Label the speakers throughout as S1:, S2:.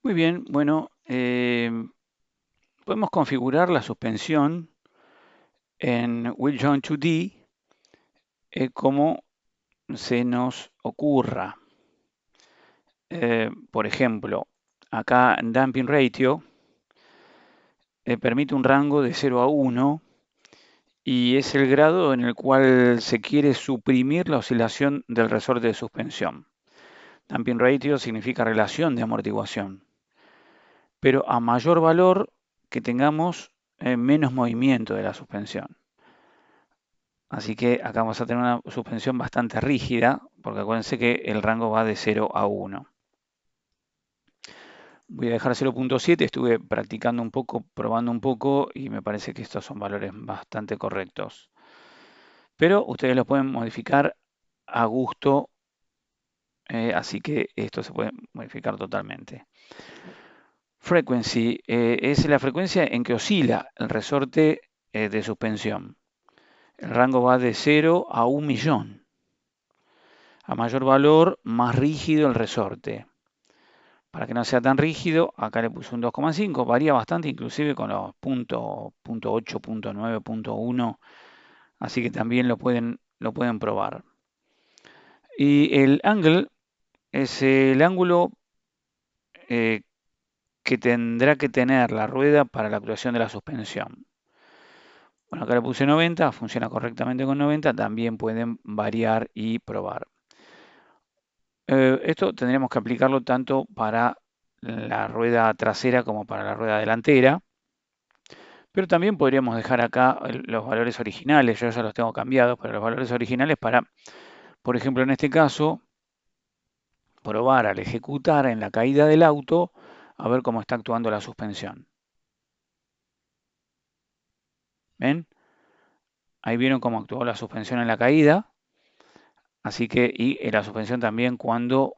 S1: Muy bien, bueno, podemos configurar la suspensión en Will Join 2D como se nos ocurra. Por ejemplo, acá en Damping Ratio permite un rango de 0 a 1 y es el grado en el cual se quiere suprimir la oscilación del resorte de suspensión. Damping Ratio significa relación de amortiguación, pero a mayor valor que tengamos menos movimiento de la suspensión. Así que acá vamos a tener una suspensión bastante rígida, porque acuérdense que el rango va de 0 a 1. Voy a dejar 0.7, estuve practicando un poco, probando un poco, y me parece que estos son valores bastante correctos. Pero ustedes los pueden modificar a gusto, así que esto se puede modificar totalmente. Frequency es la frecuencia en que oscila el resorte de suspensión. El rango va de 0 a 1.000.000. A mayor valor, más rígido el resorte. Para que no sea tan rígido, acá le puse un 2,5, varía bastante inclusive con los punto 8, punto 9, punto 1, así que también lo pueden probar. Y el angle es el ángulo eh, que tendrá que tener la rueda para la actuación de la suspensión. Bueno, acá le puse 90, funciona correctamente con 90, también pueden variar y probar. Esto tendríamos que aplicarlo tanto para la rueda trasera como para la rueda delantera, pero también podríamos dejar acá los valores originales, yo ya los tengo cambiados, pero los valores originales para, por ejemplo, en este caso, probar al ejecutar en la caída del auto a ver cómo está actuando la suspensión. ¿Ven? Ahí vieron cómo actuó la suspensión en la caída, así que, y la suspensión también cuando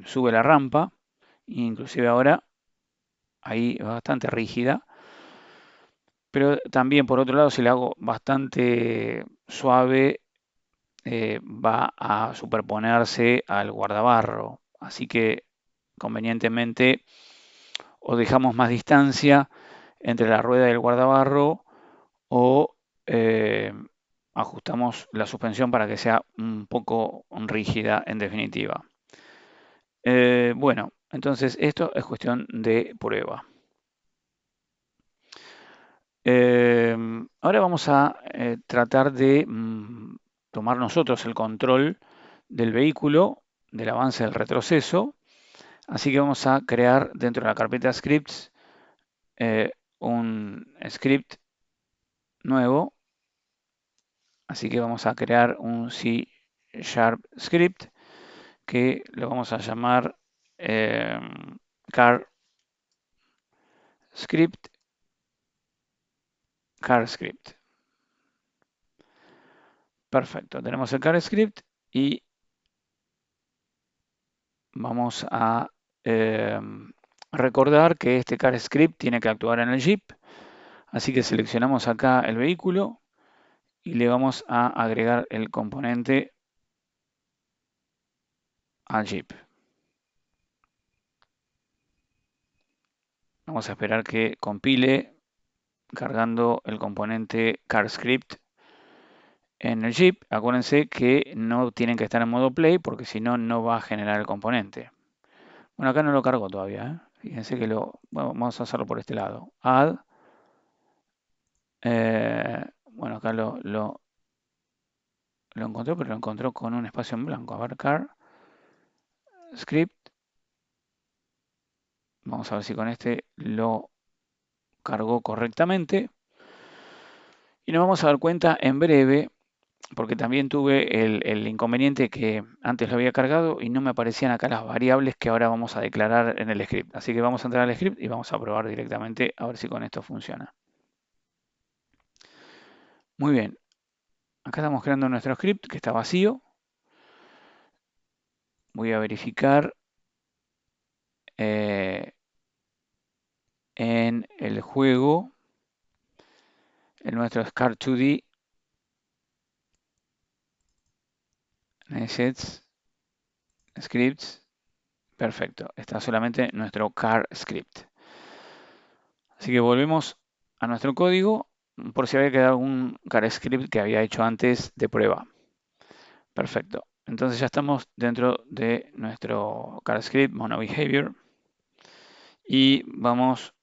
S1: sube la rampa, inclusive ahora ahí es bastante rígida. Pero también, por otro lado, si la hago bastante suave, va a superponerse al guardabarro. Así que convenientemente o dejamos más distancia entre la rueda y el guardabarro o eh, ajustamos la suspensión para que sea un poco rígida en definitiva. Bueno, entonces esto es cuestión de prueba. Ahora vamos a tratar de tomar nosotros el control del vehículo, del avance del retroceso. Así que vamos a crear dentro de la carpeta scripts un script nuevo. Así que vamos a crear un C# script que lo vamos a llamar car script. Perfecto, tenemos el car script y vamos a recordar que este car script tiene que actuar en el Jeep. Así que seleccionamos acá el vehículo y le vamos a agregar el componente al Jeep. Vamos a esperar que compile cargando el componente CarScript en el Jeep. Acuérdense que no tienen que estar en modo play porque si no, no va a generar el componente. Bueno, acá no lo cargo todavía. Fíjense que bueno, vamos a hacerlo por este lado. Add. Bueno, acá lo encontró, pero lo encontró con un espacio en blanco. A ver, CarScript. Vamos a ver si con este lo cargó correctamente. Y nos vamos a dar cuenta en breve, porque también tuve el inconveniente que antes lo había cargado y no me aparecían acá las variables que ahora vamos a declarar en el script. Así que vamos a entrar al script y vamos a probar directamente a ver si con esto funciona. Muy bien, acá estamos creando nuestro script que está vacío. Voy a verificar en el juego, en nuestro SCAR2D, assets, scripts, Perfecto, está solamente nuestro car script. Así que volvemos a nuestro código por si había quedado algún car script que había hecho antes de prueba. Perfecto. Entonces ya estamos dentro de nuestro car script MonoBehavior y vamos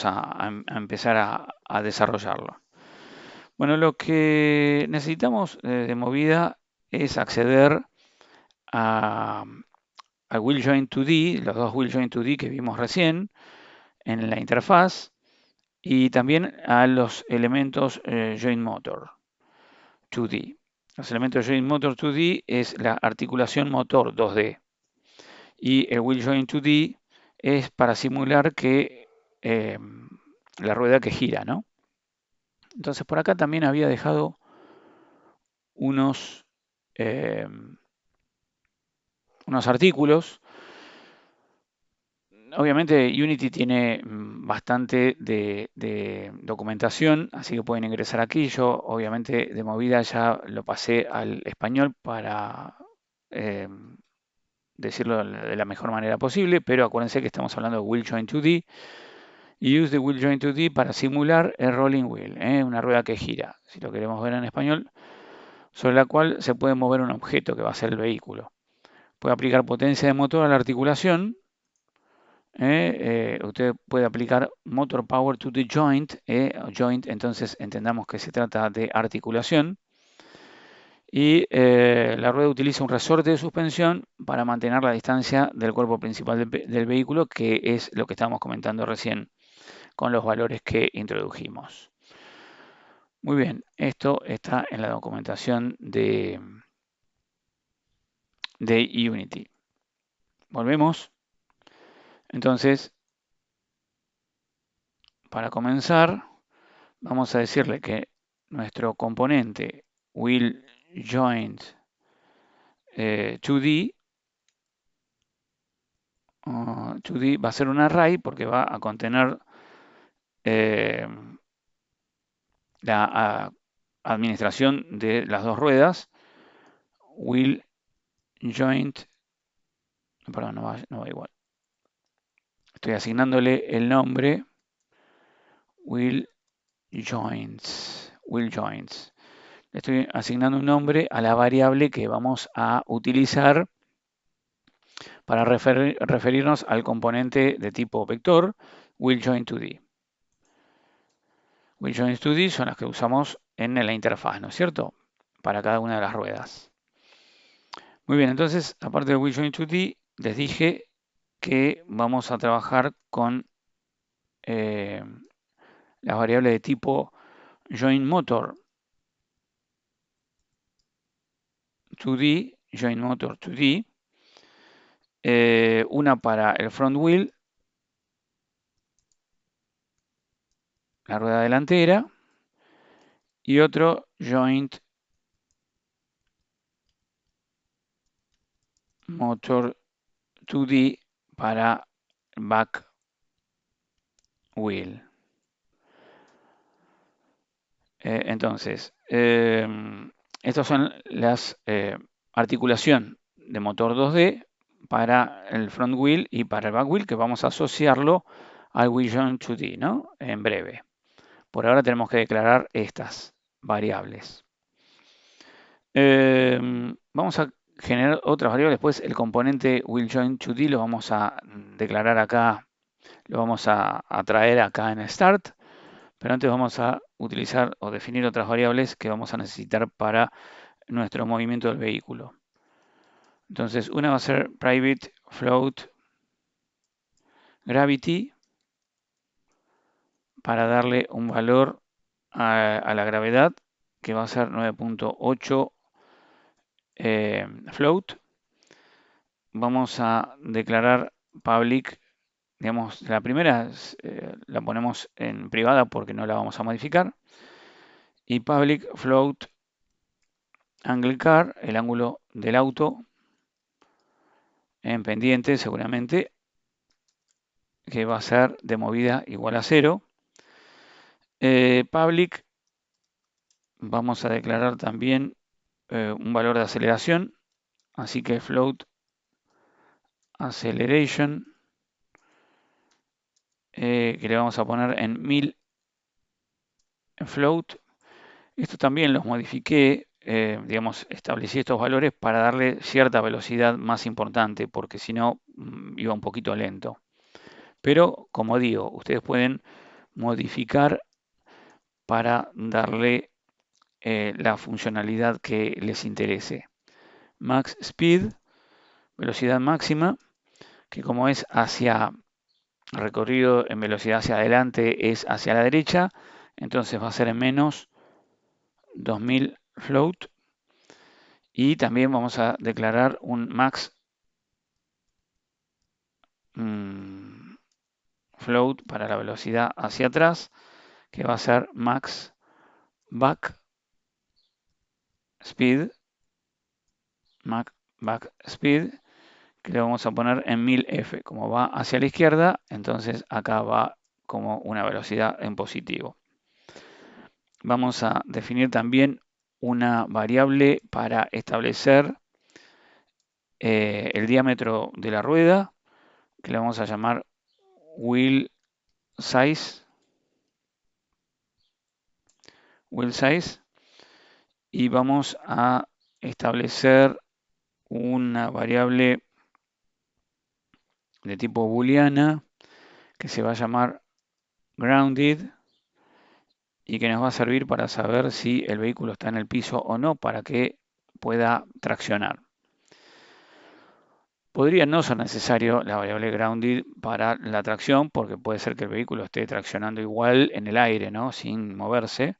S1: a empezar a desarrollarlo. Bueno, lo que necesitamos de movida es acceder a will join 2D, los dos will join 2D que vimos recién en la interfaz, y también a los elementos join motor 2D. Los elementos join motor 2D es la articulación motor 2D y el will join 2D es para simular que la rueda que gira, ¿no? Entonces por acá también había dejado unos, unos artículos. Obviamente Unity tiene bastante de documentación, así que pueden ingresar aquí. Yo obviamente de movida ya lo pasé al español para eh, decirlo de la mejor manera posible, pero acuérdense que estamos hablando de Will Join 2D y use the Will Join 2D para simular el rolling wheel, una rueda que gira, si lo queremos ver en español, sobre la cual se puede mover un objeto que va a ser el vehículo. Puede aplicar potencia de motor a la articulación. Usted puede aplicar motor power to the joint, joint, entonces entendamos que se trata de articulación. Y la rueda utiliza un resorte de suspensión para mantener la distancia del cuerpo principal del vehículo, que es lo que estábamos comentando recién con los valores que introdujimos. Muy bien, esto está en la documentación de Unity. Volvemos. Entonces, para comenzar, vamos a decirle que nuestro componente will join 2D, 2D va a ser un array porque va a contener la administración de las dos ruedas. Will join, perdón, no va igual. Estoy asignándole el nombre will joins. Le estoy asignando un nombre a la variable que vamos a utilizar para referirnos al componente de tipo vector will join 2D. Will join 2D son las que usamos en la interfaz, ¿no es cierto? Para cada una de las ruedas. Muy bien, entonces, aparte de will join 2D, les dije que vamos a trabajar con las variables de tipo join motor 2D, join motor 2D, una para el front wheel, la rueda delantera, y otro joint motor 2D para back wheel. Entonces, estas son las articulación de motor 2D para el front wheel y para el back wheel, que vamos a asociarlo al wheel joint 2D, ¿no? En breve. Por ahora tenemos que declarar estas variables. Vamos a generar otras variables. Después el componente will join 2D lo vamos a declarar acá, lo vamos a traer acá en start. Pero antes vamos a utilizar o definir otras variables que vamos a necesitar para nuestro movimiento del vehículo. Entonces, una va a ser private float gravity para darle un valor a la gravedad que va a ser 9.8 float. Vamos a declarar public, digamos, la primera la ponemos en privada porque no la vamos a modificar. Y public float angle car, el ángulo del auto, en pendiente seguramente, que va a ser de movida igual a 0. Public, vamos a declarar también un valor de aceleración Así que float acceleration, que le vamos a poner en 1000 float. Esto también los modifiqué, digamos, establecí estos valores para darle cierta velocidad más importante, porque si no iba un poquito lento. Pero, como digo, ustedes pueden modificar para darle la funcionalidad que les interese. Max speed, velocidad máxima, que como es hacia recorrido en velocidad hacia adelante, es hacia la derecha, entonces va a ser en menos 2000 float. Y también vamos a declarar un max float para la velocidad hacia atrás, que va a ser max back speed, back speed, que le vamos a poner en 1000F. Como va hacia la izquierda, entonces acá va como una velocidad en positivo. Vamos a definir también una variable para establecer el diámetro de la rueda, que le vamos a llamar wheel size, y vamos a establecer una variable de tipo booleana que se va a llamar grounded y que nos va a servir para saber si el vehículo está en el piso o no para que pueda traccionar. Podría no ser necesario la variable grounded para la tracción porque puede ser que el vehículo esté traccionando igual en el aire, ¿no? Sin moverse,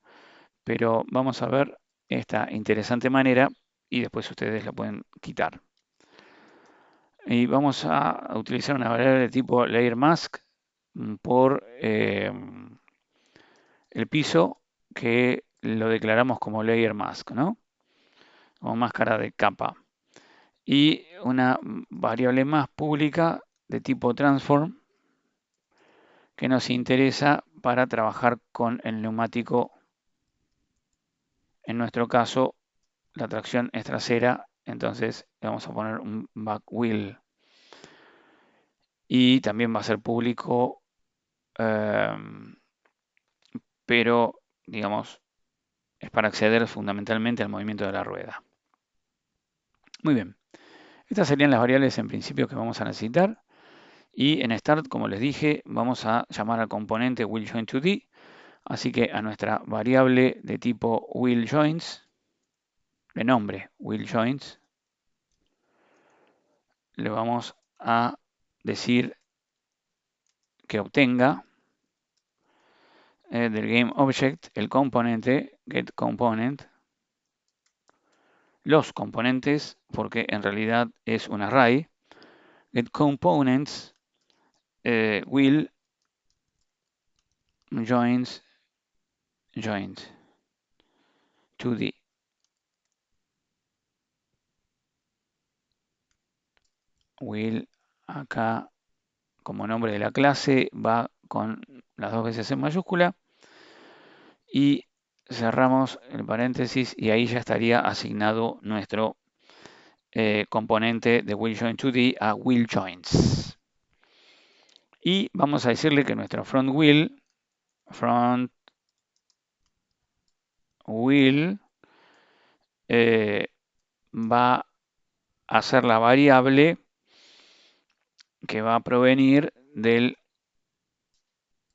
S1: pero vamos a ver esta interesante manera y después ustedes la pueden quitar. Y vamos a utilizar una variable de tipo layer mask por el piso que lo declaramos como layer mask, ¿no? O máscara de capa. Y una variable más pública de tipo transform que nos interesa para trabajar con el neumático. En nuestro caso, la tracción es trasera, entonces le vamos a poner un back wheel. Y también va a ser público, pero digamos, es para acceder fundamentalmente al movimiento de la rueda. Muy bien, estas serían las variables en principio que vamos a necesitar. Y en Start, como les dije, vamos a llamar al componente wheelJoin2D. Así que a nuestra variable de tipo wheelJoins, de nombre wheelJoins, le vamos a decir que obtenga del GameObject el componente getComponent, los componentes, porque en realidad es un array, getComponents will joins 2D. Will acá como nombre de la clase va con las dos veces en mayúscula y cerramos el paréntesis y ahí ya estaría asignado nuestro componente de wheelJoin2D a wheelJoins. Y vamos a decirle que nuestro front wheel va a ser la variable que va a provenir del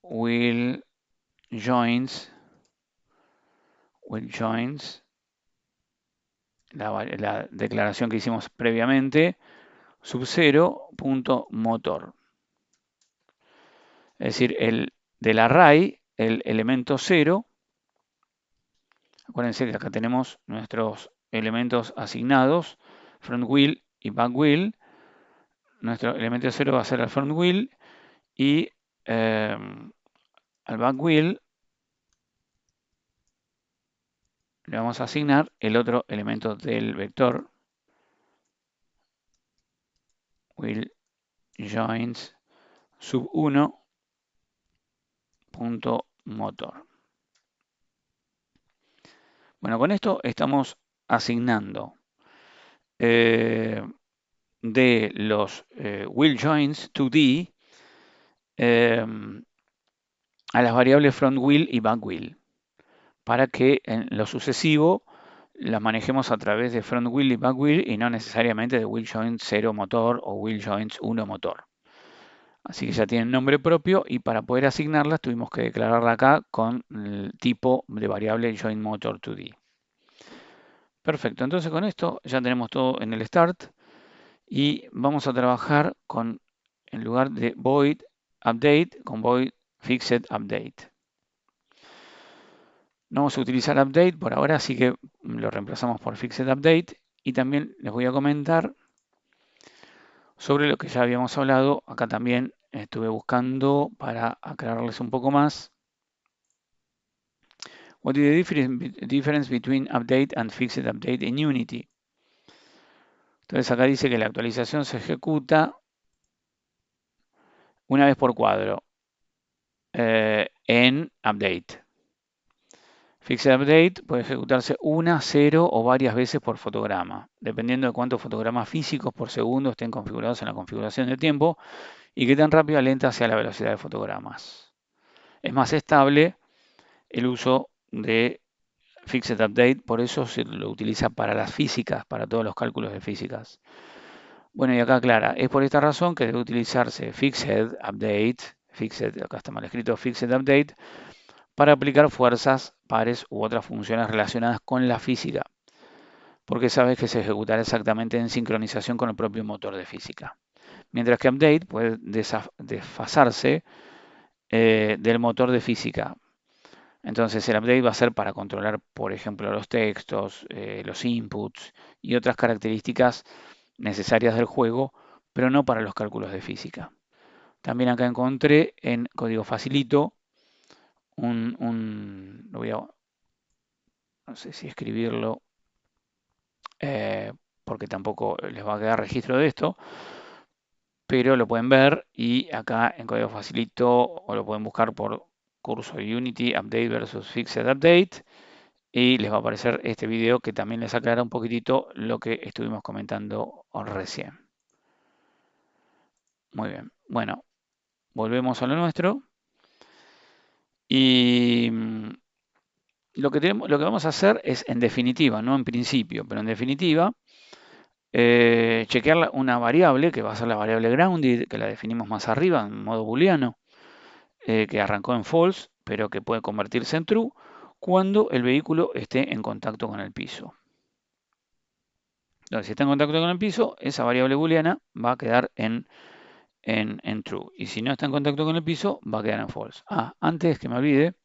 S1: wheelJoins, la declaración que hicimos previamente, sub0.motor. Es decir, del array, el elemento 0, acuérdense que acá tenemos nuestros elementos asignados, front wheel y back wheel. Nuestro elemento 0 va a ser el front wheel y al back wheel le vamos a asignar el otro elemento del vector, wheel joins sub1.motor. Bueno, con esto estamos asignando de los will joins 2D a las variables front will y back will, para que en lo sucesivo las manejemos a través de front will y back will y no necesariamente de will join 0 motor o will joins 1 motor. Así que ya tienen nombre propio y para poder asignarlas tuvimos que declararla acá con el tipo de variable join motor 2D. Perfecto, entonces con esto ya tenemos todo en el start y vamos a trabajar con, en lugar de void update, con void fixed update. No vamos a utilizar update por ahora, así que lo reemplazamos por fixed update. Y también les voy a comentar sobre lo que ya habíamos hablado. Acá también estuve buscando para aclararles un poco más. What is the difference between update and fixed update in Unity? Entonces acá dice que la actualización se ejecuta una vez por cuadro en update. Fixed update puede ejecutarse una, 0 o varias veces por fotograma, dependiendo de cuántos fotogramas físicos por segundo estén configurados en la configuración de tiempo y qué tan rápida o lenta sea la velocidad de fotogramas. Es más estable el uso de Fixed Update, por eso se lo utiliza para las físicas, para todos los cálculos de físicas. Bueno, y acá aclara, es por esta razón que debe utilizarse Fixed Update, acá está mal escrito, Fixed Update, para aplicar fuerzas, pares u otras funciones relacionadas con la física, porque sabes que se ejecutará exactamente en sincronización con el propio motor de física. Mientras que update puede desfasarse del motor de física. Entonces el update va a ser para controlar, por ejemplo, los textos, los inputs y otras características necesarias del juego, pero no para los cálculos de física. También acá encontré en código facilito lo voy a, no sé si escribirlo, porque tampoco les va a quedar registro de esto, pero lo pueden ver y acá en código facilito o lo pueden buscar por curso Unity Update versus Fixed Update y les va a aparecer este video que también les aclara un poquitito lo que estuvimos comentando recién. Muy bien, bueno, volvemos a lo nuestro y lo que vamos a hacer es en definitiva, no en principio, pero en definitiva, chequear una variable que va a ser la variable grounded, que la definimos más arriba en modo booleano, que arrancó en false, pero que puede convertirse en true cuando el vehículo esté en contacto con el piso. Entonces, si está en contacto con el piso, esa variable booleana va a quedar en true. Y si no está en contacto con el piso, va a quedar en false. Antes que me olvide,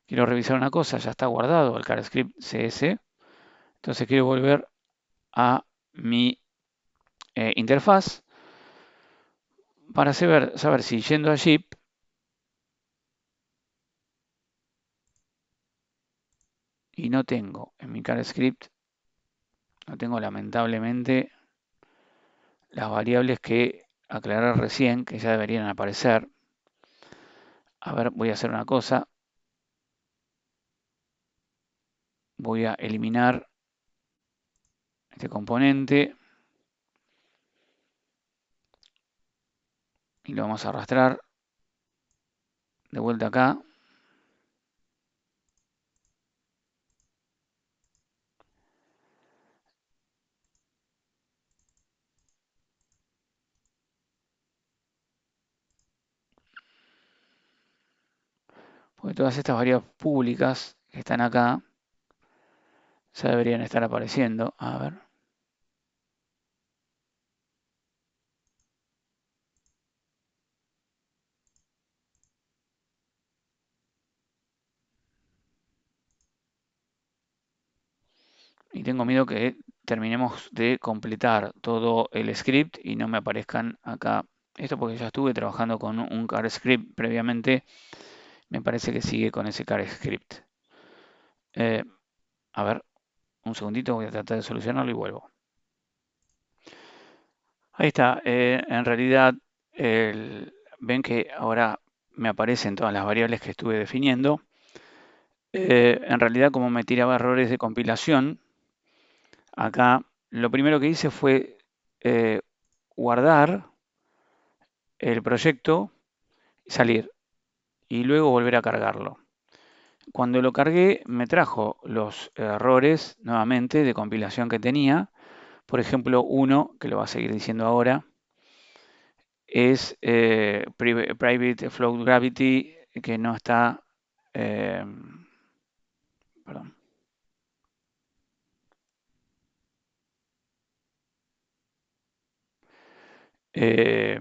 S1: quiero revisar una cosa, ya está guardado el CarScript CS. Entonces quiero volver a mi interfaz para saber si yendo a Jeep y no tengo en mi CarScript, no tengo lamentablemente las variables que aclaré recién, que ya deberían aparecer. A ver, voy a hacer una cosa. Voy a eliminar este componente y lo vamos a arrastrar de vuelta acá. Porque todas estas variables públicas que están acá ya deberían estar apareciendo. A ver. Y tengo miedo que terminemos de completar todo el script y no me aparezcan acá. Esto porque ya estuve trabajando con un car script previamente. Me parece que sigue con ese car script. A ver, un segundito, voy a tratar de solucionarlo y vuelvo. Ahí está. En realidad, ven que ahora me aparecen todas las variables que estuve definiendo. En realidad, como me tiraba errores de compilación, acá lo primero que hice fue guardar el proyecto, salir y luego volver a cargarlo. Cuando lo cargué me trajo los errores nuevamente de compilación que tenía. Por ejemplo, uno, que lo va a seguir diciendo ahora, es Private Float Gravity, que no está, eh, perdón, eh,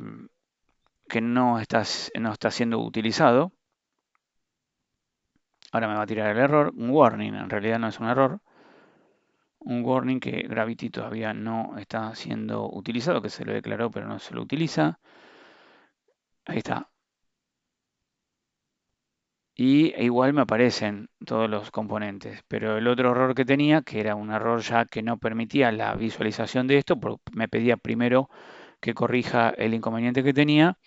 S1: que no está siendo utilizado. Ahora me va a tirar el error, un warning, en realidad no es un error, un warning que Gravity todavía no está siendo utilizado, que se lo declaró pero no se lo utiliza. Ahí está. Y igual me aparecen todos los componentes, pero el otro error que tenía, que era un error ya que no permitía la visualización de esto, porque me pedía primero que corrija el inconveniente que tenía,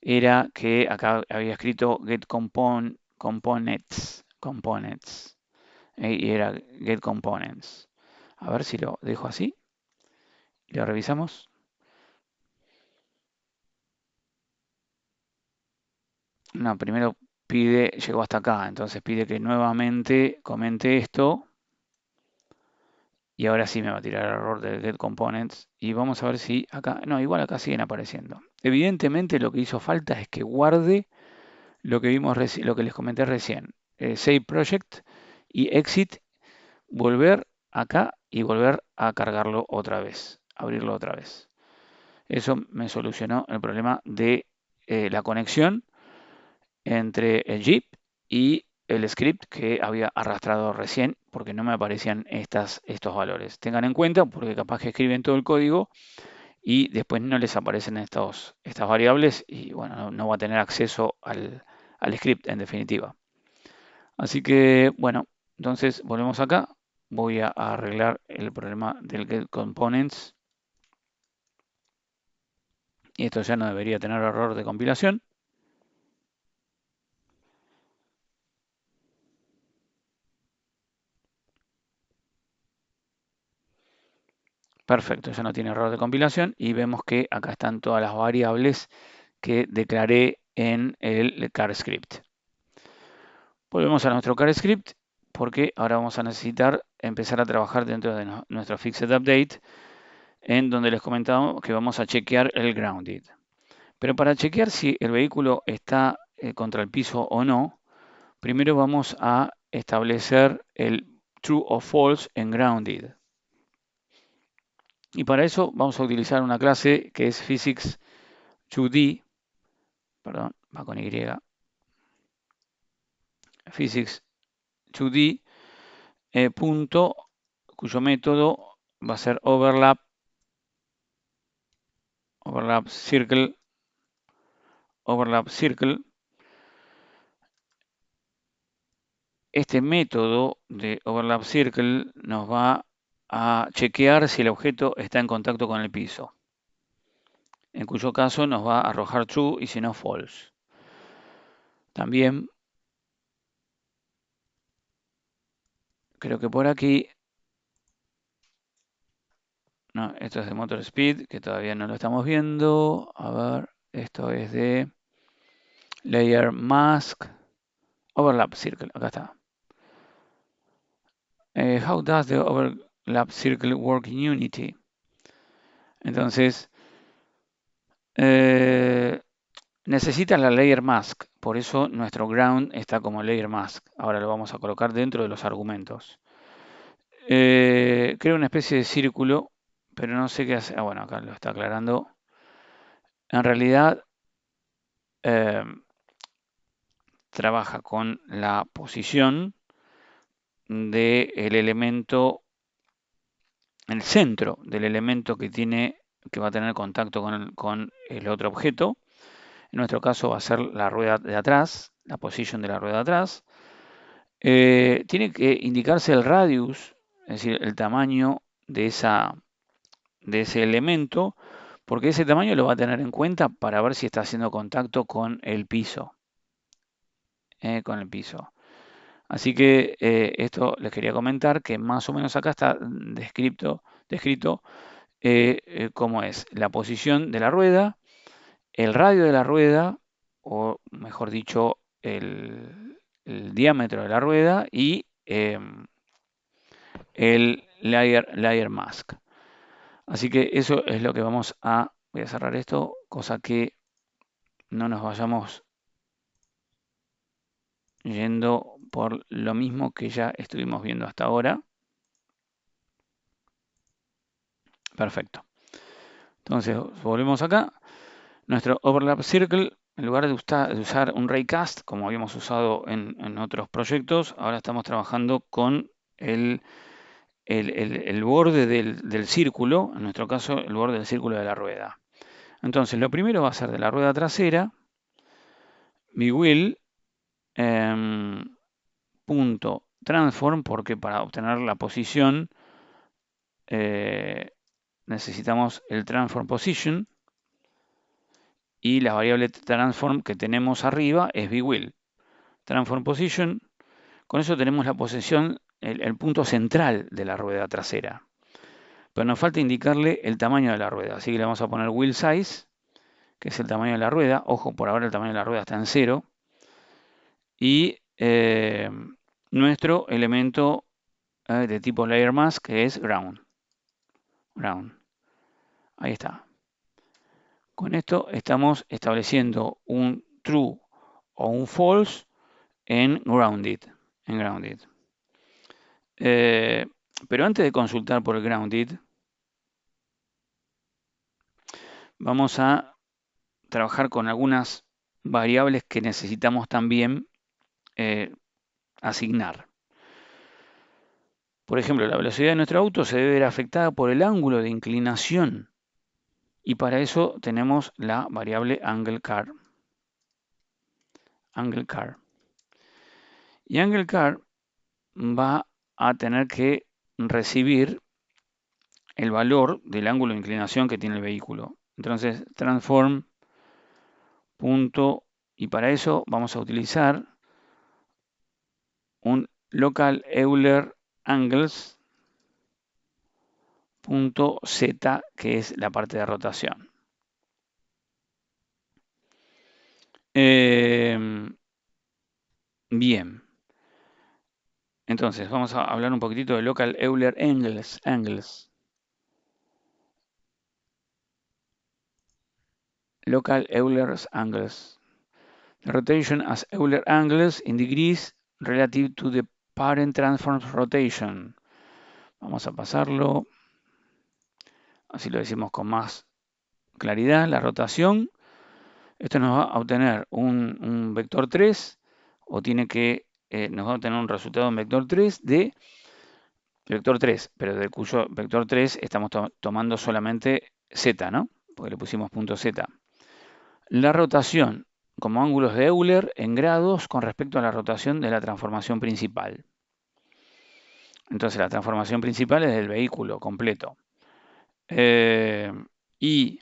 S1: era que acá había escrito components, y era get components. A ver si lo dejo así y lo revisamos. No, primero llegó hasta acá, entonces pide que nuevamente comente esto. Y ahora sí me va a tirar el error de get components. Y vamos a ver si acá, no, igual acá siguen apareciendo. Evidentemente lo que hizo falta es que guarde lo que vimos lo que les comenté recién. Save project y exit, volver acá y volver a cargarlo otra vez, abrirlo otra vez. Eso me solucionó el problema de la conexión entre el Jeep y el script que había arrastrado recién porque no me aparecían estos valores. Tengan en cuenta porque capaz que escriben todo el código y después no les aparecen estas variables y bueno, no va a tener acceso al script en definitiva. Así que bueno, entonces volvemos acá. Voy a arreglar el problema del get components y esto ya no debería tener error de compilación. Perfecto, ya no tiene error de compilación y vemos que acá están todas las variables que declaré en el car script. Volvemos a nuestro car script porque ahora vamos a necesitar empezar a trabajar dentro de nuestro fixed update en donde les comentamos que vamos a chequear el grounded. Pero para chequear si el vehículo está contra el piso o no, primero vamos a establecer el true o false en grounded. Y para eso vamos a utilizar una clase que es physics2d, perdón, va con Y, physics2d, punto, cuyo método va a ser overlap circle, overlap circle. Este método de overlap circle nos va a chequear si el objeto está en contacto con el piso, en cuyo caso nos va a arrojar true y si no false. También creo que por aquí, no, esto es de motor speed, que todavía no lo estamos viendo. A ver, esto es de layer mask, overlap circle, acá está. How does the overlap circle work in Unity? Entonces, necesita la layer mask, por eso nuestro ground está como layer mask. Ahora lo vamos a colocar dentro de los argumentos. Creo una especie de círculo, pero no sé qué hace. Ah, bueno, acá lo está aclarando. En realidad, trabaja con la posición del elemento, el centro del elemento que va a tener contacto con el otro objeto. En nuestro caso va a ser la rueda de atrás, la posición de la rueda de atrás. Tiene que indicarse el radius, es decir, el tamaño de ese elemento, porque ese tamaño lo va a tener en cuenta para ver si está haciendo contacto con el piso. Así que esto les quería comentar que más o menos acá está descrito descrito cómo es la posición de la rueda, el radio de la rueda, o mejor dicho, el diámetro de la rueda y el layer mask. Así que eso es lo que voy a cerrar esto, cosa que no nos vayamos yendo por lo mismo que ya estuvimos viendo hasta ahora. Perfecto. Entonces, volvemos acá. Nuestro overlap circle, en lugar de usar un raycast, como habíamos usado en otros proyectos, ahora estamos trabajando con el borde del círculo, en nuestro caso, el borde del círculo de la rueda. Entonces, lo primero va a ser de la rueda trasera, bwheel, punto transform, porque para obtener la posición necesitamos el transform position, y la variable transform que tenemos arriba es bwheel. Transform position, con eso tenemos la posición, el punto central de la rueda trasera. Pero nos falta indicarle el tamaño de la rueda, así que le vamos a poner wheel size, que es el tamaño de la rueda. Ojo, por ahora el tamaño de la rueda está en 0. Y nuestro elemento de tipo layer mask, que es ground. Ahí está. Con esto estamos estableciendo un true o un false en grounded. Pero antes de consultar por el grounded, vamos a trabajar con algunas variables que necesitamos también asignar. Por ejemplo, la velocidad de nuestro auto se debe ver afectada por el ángulo de inclinación. Y para eso tenemos la variable AngleCar. Y AngleCar va a tener que recibir el valor del ángulo de inclinación que tiene el vehículo. Entonces, transform punto, y para eso vamos a utilizar un local Euler angles punto z, que es la parte de rotación. Bien. Entonces, vamos a hablar un poquitito de local Euler angles. Local Euler angles. The rotation as Euler angles in degrees relative to the parent transform rotation. Vamos a pasarlo, así lo decimos con más claridad. La rotación, esto nos va a obtener un vector 3, o nos va a obtener un resultado en vector 3 de vector 3, pero de cuyo vector 3 estamos tomando solamente z, ¿no? Porque le pusimos punto z. La rotación como ángulos de Euler en grados con respecto a la rotación de la transformación principal. Entonces la transformación principal es del vehículo completo. Y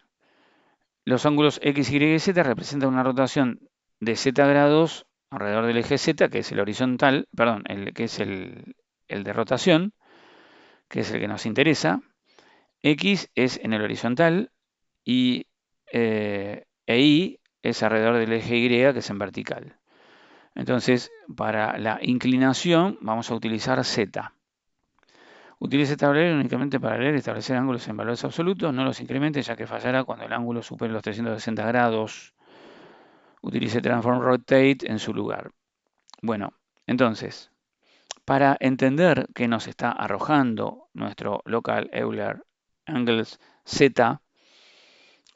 S1: los ángulos X, Y y Z representan una rotación de Z grados alrededor del eje Z, que es el horizontal, perdón, que es el de rotación, que es el que nos interesa. X es en el horizontal y Y es alrededor del eje Y, que es en vertical. Entonces, para la inclinación vamos a utilizar Z. Utilice esta tablero únicamente para leer y establecer ángulos en valores absolutos, no los incremente ya que fallará cuando el ángulo supere los 360 grados. Utilice Transform Rotate en su lugar. Bueno, entonces, para entender qué nos está arrojando nuestro local Euler angles Z,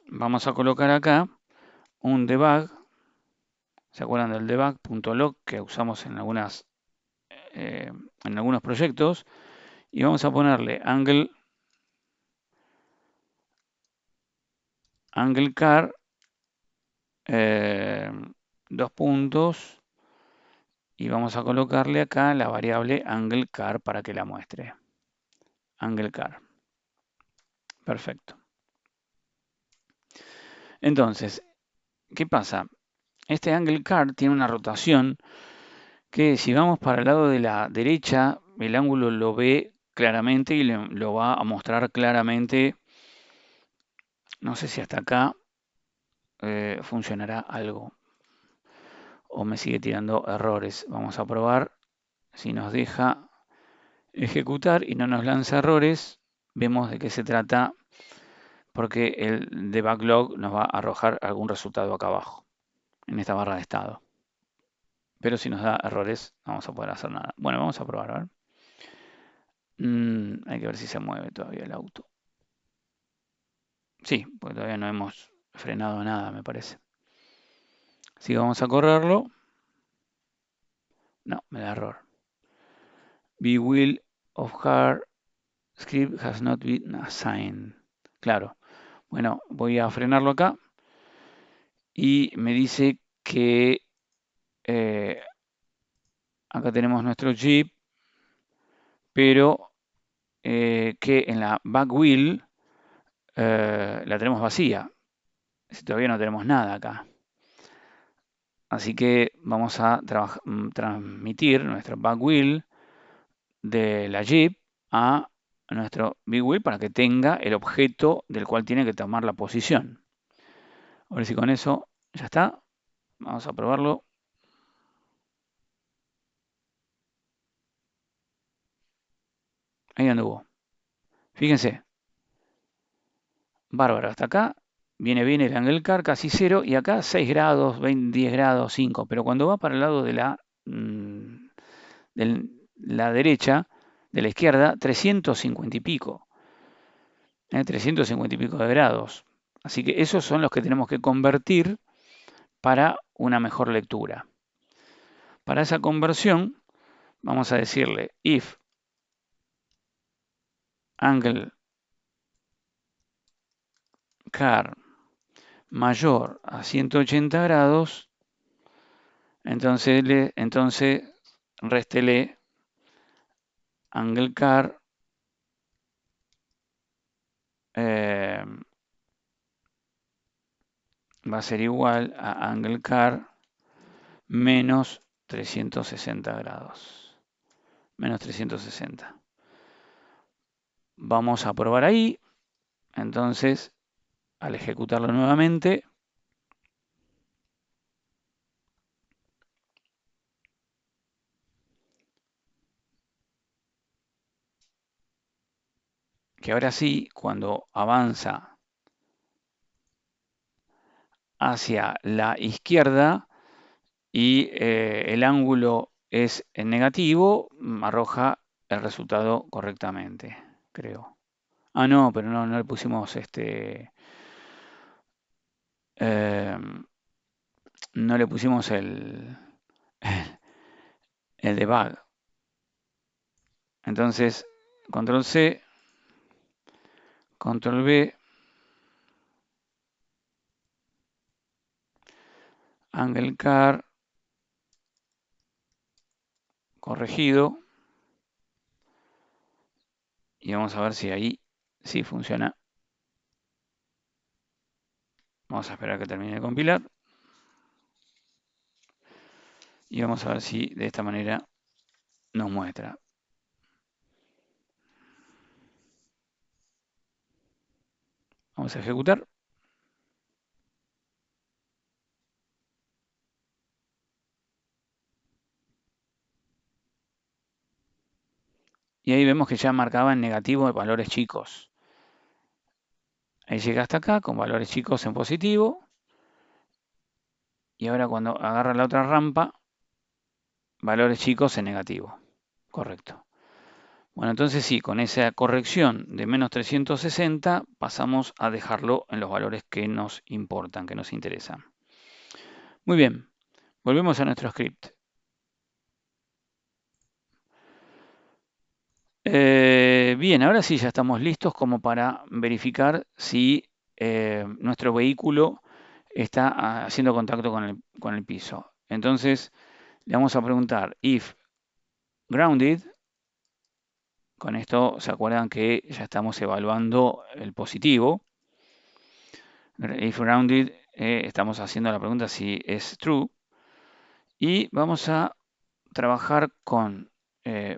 S1: vamos a colocar acá un debug. ¿Se acuerdan del debug.log que usamos en algunos proyectos? Y vamos a ponerle AngleCar, dos puntos, y vamos a colocarle acá la variable AngleCar para que la muestre. AngleCar. Perfecto. Entonces, ¿qué pasa? Este AngleCar tiene una rotación que si vamos para el lado de la derecha, el ángulo lo ve claramente y lo va a mostrar claramente. No sé si hasta acá funcionará algo o me sigue tirando errores. Vamos a probar si nos deja ejecutar y no nos lanza errores. Vemos de qué se trata porque el debug log nos va a arrojar algún resultado acá abajo en esta barra de estado. Pero si nos da errores no vamos a poder hacer nada. Bueno, vamos a probar, a ver. Hay que ver si se mueve todavía el auto. Sí, porque todavía no hemos frenado nada, me parece. Así que vamos a correrlo. No, me da error. Wheel of car script has not been assigned. Claro. Bueno, voy a frenarlo acá. Y me dice que acá tenemos nuestro Jeep, pero que en la back wheel la tenemos vacía. Si todavía no tenemos nada acá. Así que vamos a transmitir nuestro back wheel de la Jeep a nuestro big wheel para que tenga el objeto del cual tiene que tomar la posición. A ver si con eso ya está. Vamos a probarlo. Ahí anduvo. Fíjense. Bárbaro. Hasta acá viene bien el angle car, casi 0. Y acá 6 grados, 20, 10 grados, 5. Pero cuando va para el lado de la derecha, de la izquierda, 350 y pico. 350 y pico de grados. Así que esos son los que tenemos que convertir para una mejor lectura. Para esa conversión vamos a decirle if angle car mayor a 180 grados, entonces réstele angle car va a ser igual a angle car menos 360 grados. Menos 360. Vamos a probar ahí. Entonces, al ejecutarlo nuevamente, que ahora sí, cuando avanza hacia la izquierda y el ángulo es en negativo, arroja el resultado correctamente, creo. Ah, no, pero no le pusimos no le pusimos el debug. Entonces, control C, control V, angle car, corregido. Y vamos a ver si ahí sí funciona. Vamos a esperar que termine de compilar. Y vamos a ver si de esta manera nos muestra. Vamos a ejecutar. Y ahí vemos que ya marcaba en negativo de valores chicos. Ahí llega hasta acá con valores chicos en positivo. Y ahora cuando agarra la otra rampa, valores chicos en negativo. Correcto. Bueno, entonces sí, con esa corrección de menos 360 pasamos a dejarlo en los valores que nos importan, que nos interesan. Muy bien, volvemos a nuestro script. Bien, ahora sí ya estamos listos como para verificar si nuestro vehículo está haciendo contacto con el piso. Entonces le vamos a preguntar if grounded. Con esto se acuerdan que ya estamos evaluando el positivo. If grounded, estamos haciendo la pregunta si es true. Y vamos a trabajar con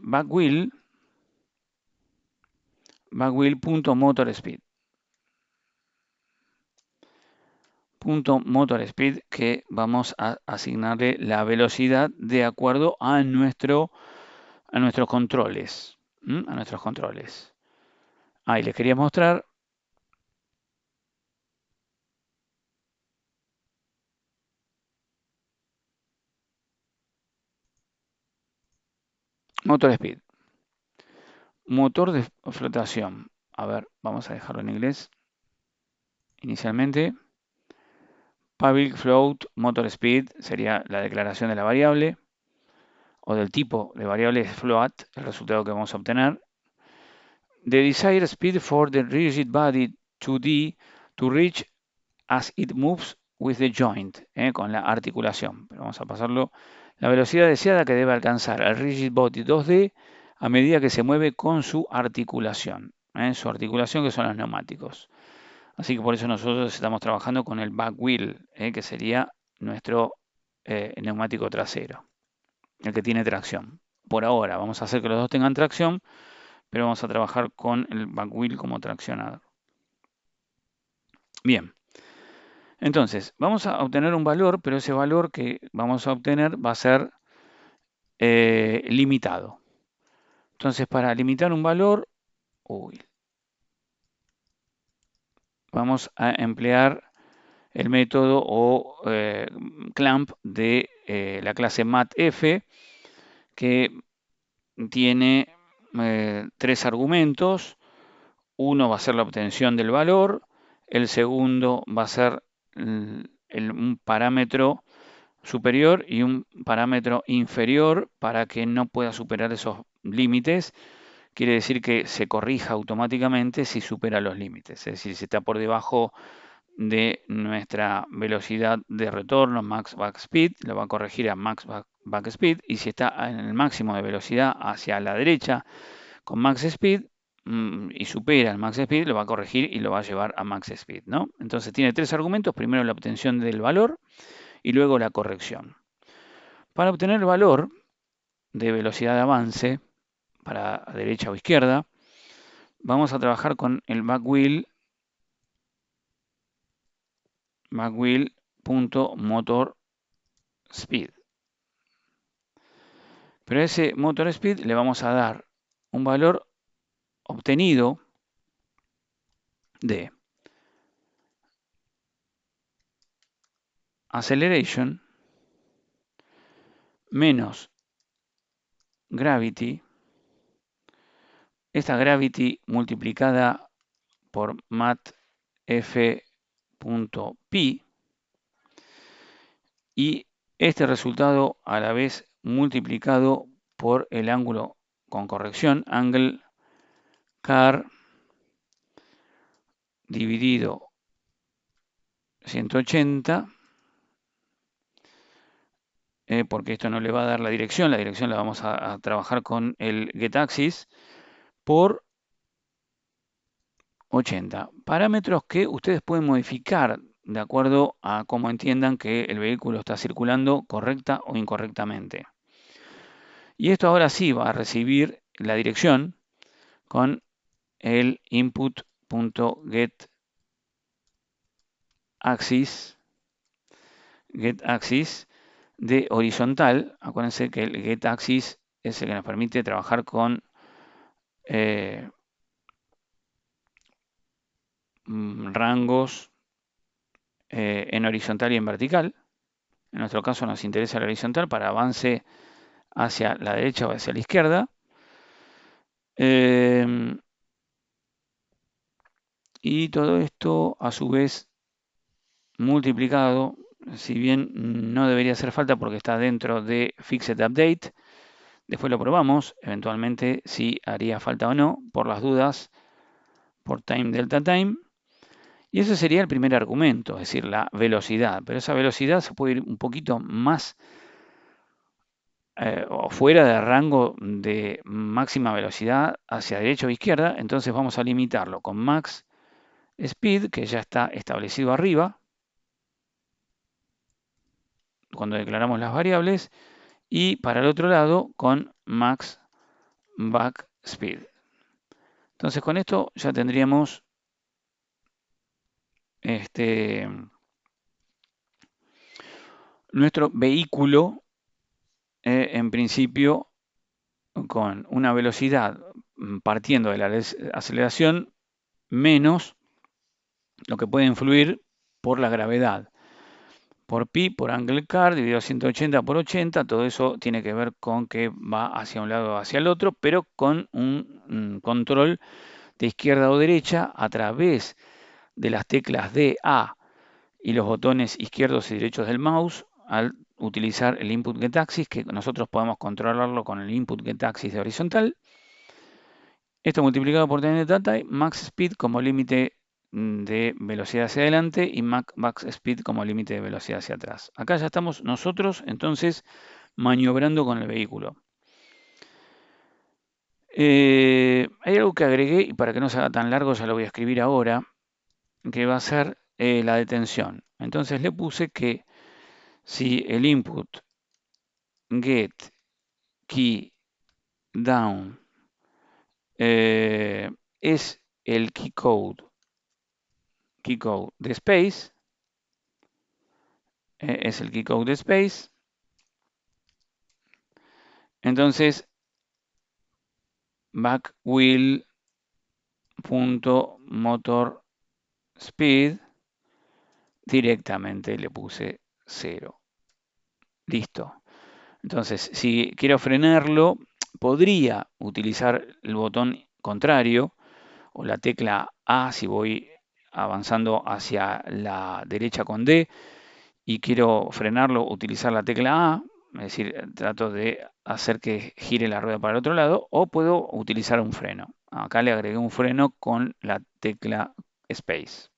S1: back wheel. backwheel.motorspeed. .motorspeed, que vamos a asignarle la velocidad de acuerdo a nuestros controles. A nuestros controles. Ahí les quería mostrar. Motor speed. Motor de flotación. A ver, vamos a dejarlo en inglés. Inicialmente, public float motor speed sería la declaración de la variable o del tipo de variable float, el resultado que vamos a obtener. The desired speed for the rigid body 2D to reach as it moves with the joint, con la articulación. Pero vamos a pasarlo. La velocidad deseada que debe alcanzar el rigid body 2D a medida que se mueve con su articulación. Su articulación, que son los neumáticos. Así que por eso nosotros estamos trabajando con el back wheel, que sería nuestro neumático trasero, el que tiene tracción. Por ahora vamos a hacer que los dos tengan tracción, pero vamos a trabajar con el back wheel como traccionador. Bien. Entonces, vamos a obtener un valor, pero ese valor que vamos a obtener va a ser limitado. Entonces, para limitar un valor, vamos a emplear el método o clamp de la clase matf, que tiene 3 argumentos. Uno va a ser la obtención del valor, el segundo va a ser un parámetro superior y un parámetro inferior para que no pueda superar esos límites. Quiere decir que se corrija automáticamente si supera los límites. Es decir, si está por debajo de nuestra velocidad de retorno, max back speed, lo va a corregir a max back speed. Y si está en el máximo de velocidad hacia la derecha con max speed y supera el max speed, lo va a corregir y lo va a llevar a max speed, ¿no? Entonces tiene 3 argumentos. Primero la obtención del valor y luego la corrección. Para obtener el valor de velocidad de avance para derecha o izquierda, vamos a trabajar con el back wheel.motor speed. Pero a ese motor speed le vamos a dar un valor obtenido de acceleration menos gravity. Esta gravity multiplicada por matf.pi, y este resultado a la vez multiplicado por el ángulo con corrección, angle car dividido 180, porque esto no le va a dar la dirección la vamos a trabajar con el getAxis, por 80. Parámetros que ustedes pueden modificar de acuerdo a cómo entiendan que el vehículo está circulando correcta o incorrectamente. Y esto ahora sí va a recibir la dirección con el input.getAxis de horizontal. Acuérdense que el getAxis es el que nos permite trabajar con rangos en horizontal y en vertical. En nuestro caso nos interesa el horizontal para avance hacia la derecha o hacia la izquierda. Y todo esto a su vez multiplicado, si bien no debería hacer falta porque está dentro de Fixed Update, después lo probamos, eventualmente si haría falta o no, por las dudas, por time delta time. Y ese sería el primer argumento, es decir, la velocidad. Pero esa velocidad se puede ir un poquito más o fuera del rango de máxima velocidad hacia derecha o izquierda. Entonces vamos a limitarlo con max speed, que ya está establecido arriba, cuando declaramos las variables, y para el otro lado con max back speed. Entonces con esto ya tendríamos nuestro vehículo, en principio, con una velocidad partiendo de la aceleración menos lo que puede influir por la gravedad. Por pi, por angle car, dividido 180 por 80, todo eso tiene que ver con que va hacia un lado o hacia el otro, pero con un control de izquierda o derecha a través de las teclas D, A y los botones izquierdos y derechos del mouse al utilizar el input get axis, que nosotros podemos controlarlo con el input get axis de horizontal. Esto multiplicado por time delta, max speed como límite de velocidad hacia adelante y max speed como límite de velocidad hacia atrás. Acá ya estamos nosotros entonces maniobrando con el vehículo. Hay algo que agregué y para que no se haga tan largo ya lo voy a escribir ahora, que va a ser la detención. Entonces le puse que si el input get key down es el key code de space, es el key code de space, entonces back wheel.motor speed directamente le puse 0. Listo. Entonces, si quiero frenarlo, podría utilizar el botón contrario o la tecla A si voy avanzando hacia la derecha con D y quiero frenarlo, utilizar la tecla A, es decir, trato de hacer que gire la rueda para el otro lado, o puedo utilizar un freno. Acá le agregué un freno con la tecla Space.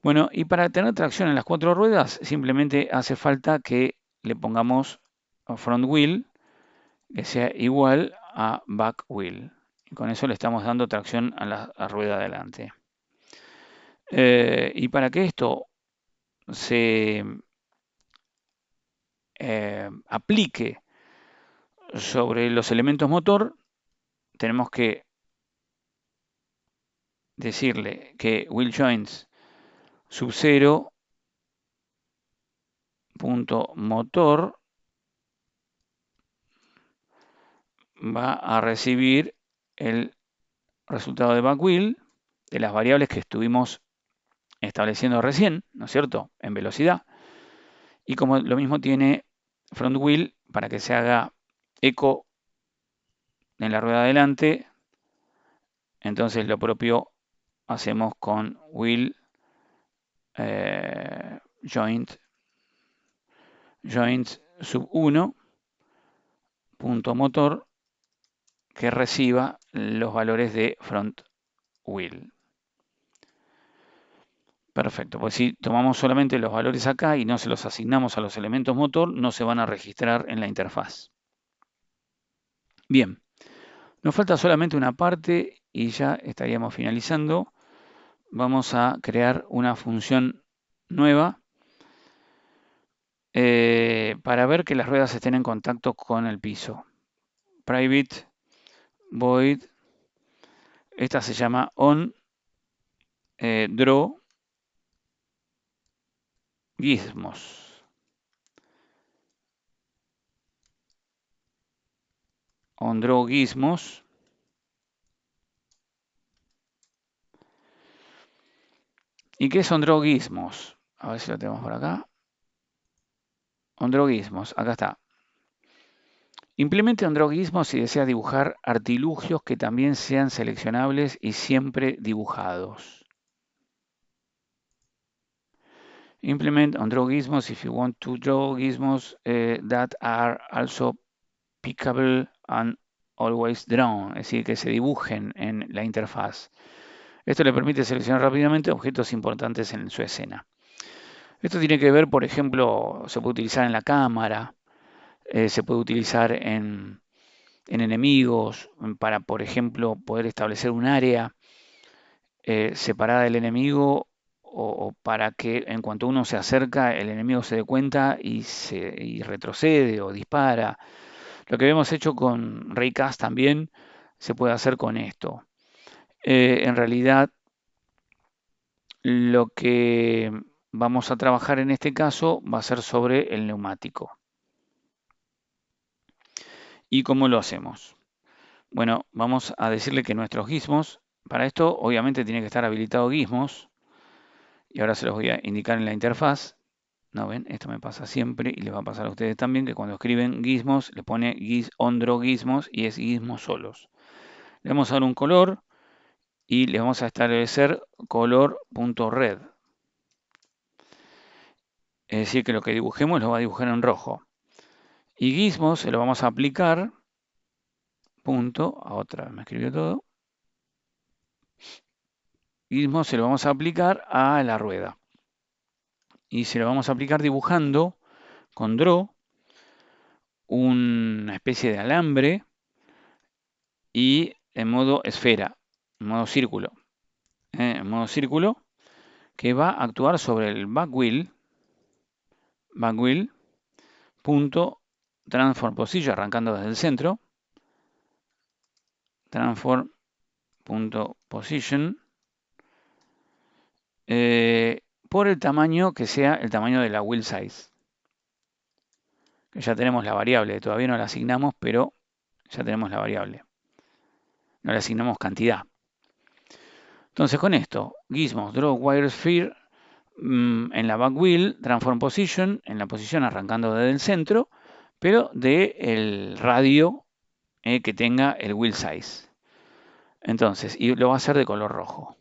S1: Bueno, y para tener tracción en las 4 ruedas, simplemente hace falta que le pongamos front wheel, que sea igual a back wheel. Y con eso le estamos dando tracción a la rueda de adelante. Y para que esto se aplique sobre los elementos motor, tenemos que decirle que wheel joints sub 0 punto motor va a recibir el resultado de back wheel de las variables que estuvimos estableciendo recién, ¿no es cierto?, en velocidad. Y como lo mismo tiene front wheel, para que se haga eco en la rueda adelante, entonces lo propio hacemos con wheel joint sub 1 punto motor que reciba los valores de front wheel. Perfecto, pues si tomamos solamente los valores acá y no se los asignamos a los elementos motor, no se van a registrar en la interfaz. Bien, nos falta solamente una parte y ya estaríamos finalizando. Vamos a crear una función nueva para ver que las ruedas estén en contacto con el piso. Private void, esta se llama on draw gizmos. On draw gizmos. ¿Y qué son droguismos? A ver si lo tenemos por acá. Ondroguismos, acá está. Implemente ondroguismos si desea dibujar artilugios que también sean seleccionables y siempre dibujados. Implement ondroguismos if you want to draw gizmos that are also pickable and always drawn, es decir, que se dibujen en la interfaz. Esto le permite seleccionar rápidamente objetos importantes en su escena. Esto tiene que ver, por ejemplo, se puede utilizar en la cámara, se puede utilizar en enemigos para, por ejemplo, poder establecer un área separada del enemigo o para que en cuanto uno se acerca el enemigo se dé cuenta y retrocede o dispara. Lo que habíamos hecho con Raycast también se puede hacer con esto. En realidad, lo que vamos a trabajar en este caso va a ser sobre el neumático. ¿Y cómo lo hacemos? Bueno, vamos a decirle que nuestros gizmos, para esto obviamente tiene que estar habilitado gizmos, y ahora se los voy a indicar en la interfaz. ¿No ven? Esto me pasa siempre y les va a pasar a ustedes también, que cuando escriben gizmos le pone ondro gizmos y es gizmos solos. Le vamos a dar un color y le vamos a establecer color.red. Es decir, que lo que dibujemos lo va a dibujar en rojo. Y gizmos se lo vamos a aplicar, punto, a otra vez me escribió todo. Gizmos se lo vamos a aplicar a la rueda. Y se lo vamos a aplicar dibujando con draw una especie de alambre y en modo esfera, en modo círculo. En modo círculo que va a actuar sobre el backwheel, punto transform position, arrancando desde el centro, transform.position, por el tamaño que sea el tamaño de la wheel size. Que ya tenemos la variable, todavía no la asignamos, pero ya tenemos la variable. No le asignamos cantidad. Entonces con esto, gizmos, draw wire sphere, en la back wheel, transform position, en la posición arrancando desde el centro, pero del radio que tenga el wheel size. Entonces, y lo va a hacer de color rojo.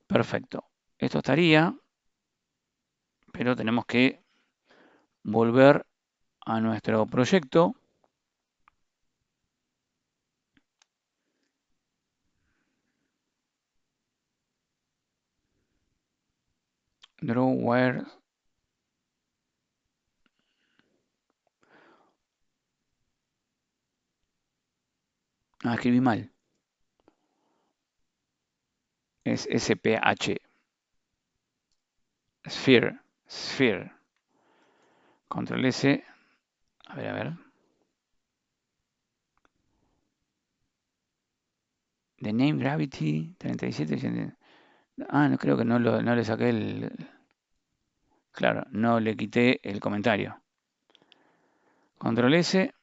S1: Perfecto. Esto estaría, pero tenemos que volver a nuestro proyecto. Draw wire. Ah, escribí mal. Es SPH. Sphere. Sphere. Control S. A ver, a ver. The name gravity 37. Ah, no creo que no le saqué el. Claro, no le quité el comentario. Control S.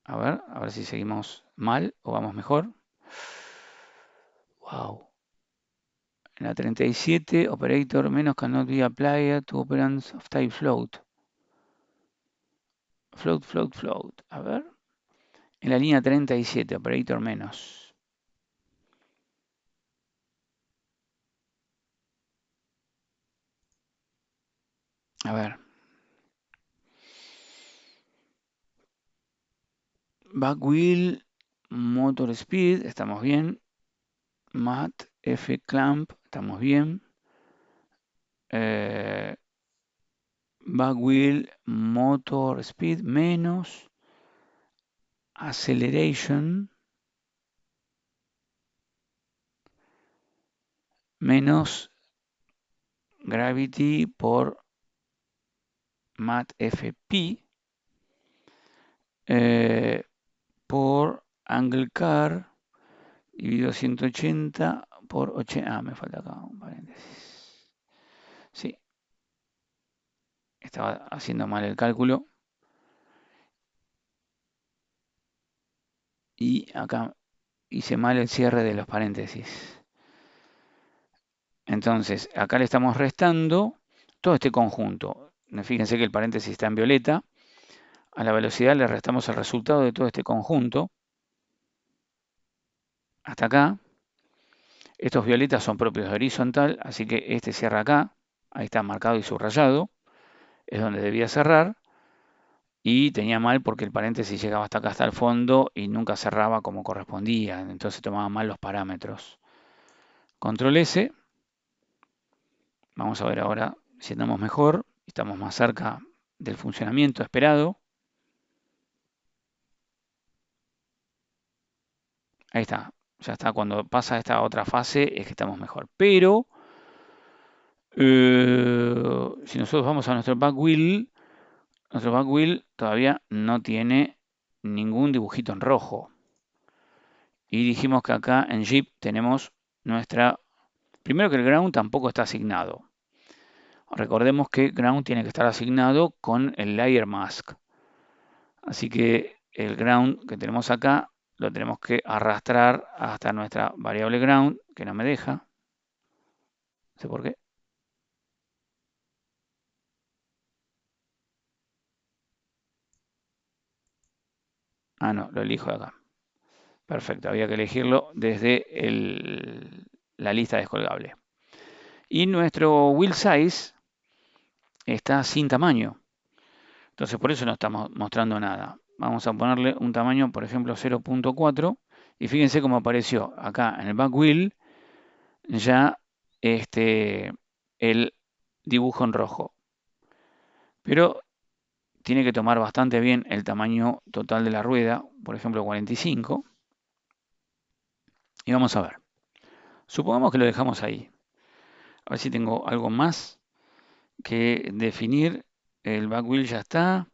S1: A ver si seguimos mal o vamos mejor. Wow. En la 37, operator menos cannot be applied to operands of type float. Float. A ver. En la línea 37, operator menos. A ver. Back wheel, motor speed, estamos bien. Mat, F clamp, estamos bien. Back wheel, motor speed menos. Acceleration menos gravity por mat FP por angle car dividido 180 por 80. Ah, me falta acá un paréntesis. Sí, estaba haciendo mal el cálculo. Y acá hice mal el cierre de los paréntesis. Entonces, acá le estamos restando todo este conjunto. Fíjense que el paréntesis está en violeta. A la velocidad le restamos el resultado de todo este conjunto. Hasta acá. Estos violetas son propios de horizontal, así que este cierra acá. Ahí está marcado y subrayado. Es donde debía cerrar. Y tenía mal porque el paréntesis llegaba hasta acá, hasta el fondo, y nunca cerraba como correspondía. Entonces tomaba mal los parámetros. Control S. Vamos a ver ahora si andamos mejor. Estamos más cerca del funcionamiento esperado. Ahí está. Ya está. Cuando pasa esta otra fase es que estamos mejor. Pero si nosotros vamos a nuestro back wheel todavía no tiene ningún dibujito en rojo. y dijimos que acá en Jeep tenemos nuestra... Primero que el ground tampoco está asignado. Recordemos que ground tiene que estar asignado con el layer mask. Así que el ground que tenemos acá lo tenemos que arrastrar hasta nuestra variable ground, que no me deja. No sé por qué. Ah, no, lo elijo de acá. Perfecto, había que elegirlo desde la lista descolgable. Y nuestro wheel size está sin tamaño. Entonces por eso no estamos mostrando nada. Vamos a ponerle un tamaño, por ejemplo, 0.4. Y fíjense cómo apareció acá en el back wheel ya el dibujo en rojo. Pero tiene que tomar bastante bien el tamaño total de la rueda, por ejemplo 45. Y vamos a ver. Supongamos que lo dejamos ahí. A ver si tengo algo más que definir. El back wheel ya está.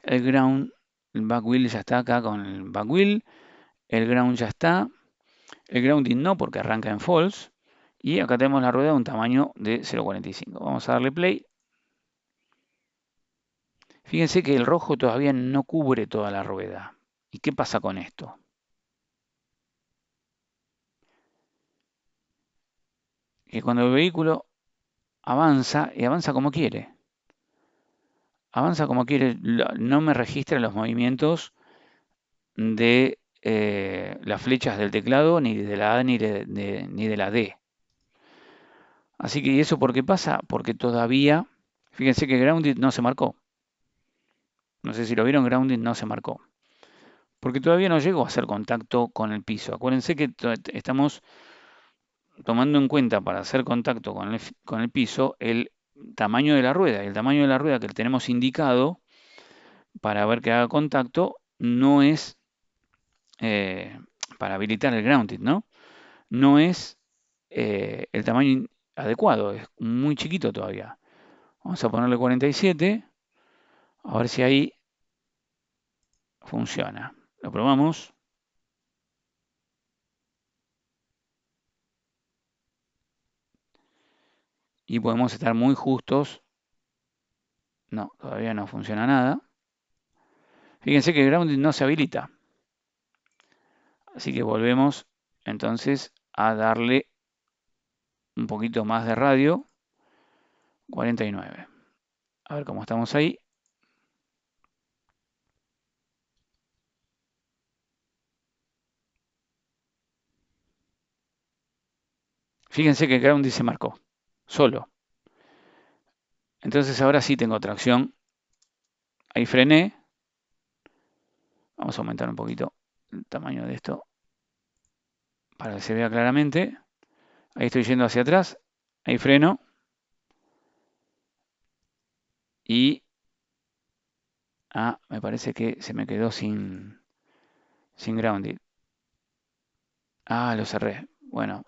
S1: El ground, el back wheel ya está acá con el back wheel. El ground ya está. El grounding no porque arranca en false. Y acá tenemos la rueda de un tamaño de 0.45. Vamos a darle play. Fíjense que el rojo todavía no cubre toda la rueda. ¿Y qué pasa con esto? Que cuando el vehículo avanza, y avanza como quiere. Avanza como quiere, no me registra los movimientos de las flechas del teclado, ni de la A ni de la D. Así que, ¿y eso por qué pasa? Porque todavía, fíjense que Grounded no se marcó. No sé si lo vieron, Grounded no se marcó. Porque todavía no llegó a hacer contacto con el piso. Acuérdense que estamos tomando en cuenta para hacer contacto con el piso el tamaño de la rueda. Y el tamaño de la rueda que tenemos indicado para ver que haga contacto no es para habilitar el grounded, ¿no? No es el tamaño adecuado, es muy chiquito todavía. Vamos a ponerle 47, a ver si ahí funciona. Lo probamos. Y podemos estar muy justos. No, todavía no funciona nada. Fíjense que el grounded no se habilita. Así que volvemos entonces a darle un poquito más de radio. 49. A ver cómo estamos ahí. Fíjense que el grounded se marcó. Solo. Entonces ahora sí tengo tracción. Ahí frené. Vamos a aumentar un poquito el tamaño de esto para que se vea claramente. Ahí estoy yendo hacia atrás. Ahí freno. Y... me parece que se me quedó sin grounded. Lo cerré. Bueno,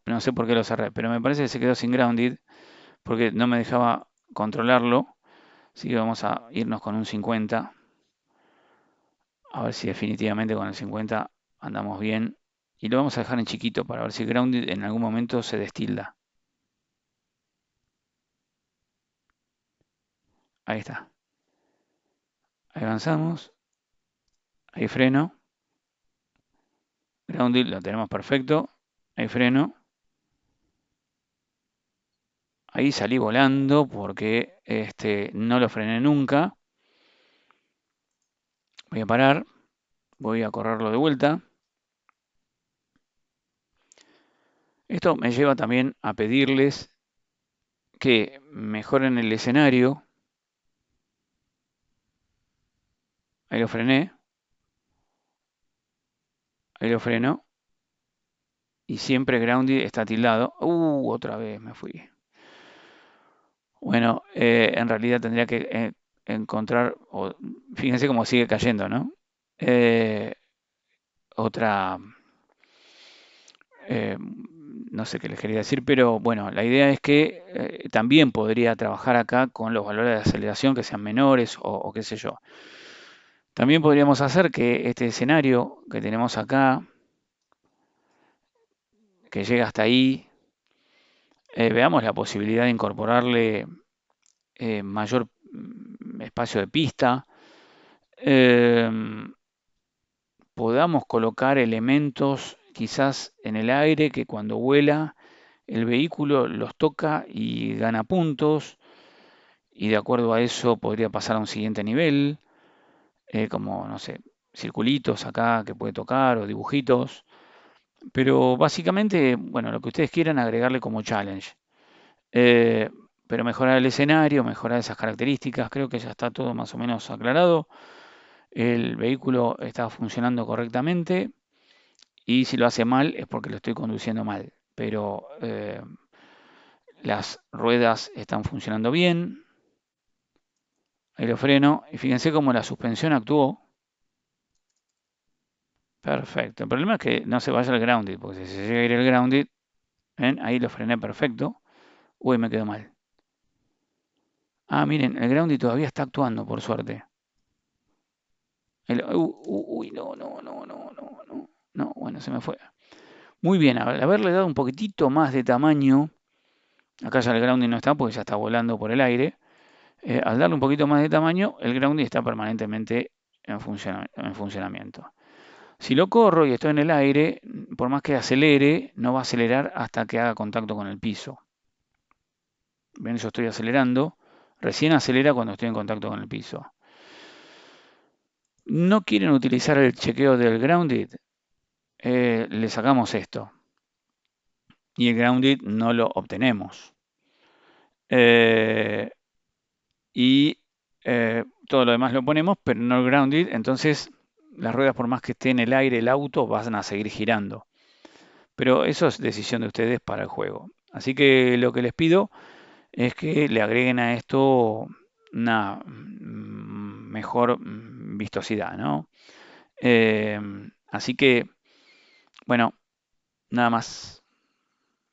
S1: no sé por qué lo cerré, pero me parece que se quedó sin grounded porque no me dejaba controlarlo. Así que vamos a irnos con un 50. A ver si definitivamente con el 50 andamos bien. Y lo vamos a dejar en chiquito para ver si grounded en algún momento se destilda. Ahí está. Ahí avanzamos. Ahí freno. Grounded lo tenemos perfecto. Ahí freno. Ahí salí volando porque no lo frené nunca. Voy a parar. Voy a correrlo de vuelta. Esto me lleva también a pedirles que mejoren el escenario. Ahí lo frené. Ahí lo freno. Y siempre grounded está tildado. Otra vez me fui. Bueno, en realidad tendría que encontrar, fíjense cómo sigue cayendo, ¿no? Otra, no sé qué les quería decir, pero bueno, la idea es que también podría trabajar acá con los valores de aceleración que sean menores o qué sé yo. También podríamos hacer que este escenario que tenemos acá, que llega hasta ahí. Veamos la posibilidad de incorporarle mayor espacio de pista. Podamos colocar elementos quizás en el aire que cuando vuela el vehículo los toca y gana puntos, y de acuerdo a eso podría pasar a un siguiente nivel, como, no sé, circulitos acá que puede tocar o dibujitos, pero básicamente, bueno, lo que ustedes quieran agregarle como challenge. Eh, pero mejorar el escenario, mejorar esas características, creo que ya está todo más o menos aclarado. El vehículo está funcionando correctamente y si lo hace mal es porque lo estoy conduciendo mal. Pero las ruedas están funcionando bien. Ahí lo freno y fíjense cómo la suspensión actuó. Perfecto. El problema es que no se vaya al grounded, porque si se llega a ir el grounded, ¿ven? Ahí lo frené perfecto. Uy, me quedó mal. Ah, miren, el grounded todavía está actuando, por suerte. Uy, no, no, no, no, no, no. No, bueno, se me fue. Muy bien, al haberle dado un poquitito más de tamaño, acá ya el grounding no está porque ya está volando por el aire. Al darle un poquito más de tamaño, el grounding está permanentemente en funcionamiento. Si lo corro y estoy en el aire, por más que acelere, no va a acelerar hasta que haga contacto con el piso. Ven, yo estoy acelerando. Recién acelera cuando estoy en contacto con el piso. ¿No quieren utilizar el chequeo del grounded? Le sacamos esto. Y el grounded no lo obtenemos. Eh, y todo lo demás lo ponemos, pero no el grounded. Entonces, las ruedas, por más que esté en el aire el auto, van a seguir girando. Pero eso es decisión de ustedes para el juego. Así que lo que les pido es que le agreguen a esto una mejor vistosidad, ¿no? Así que, bueno, nada más.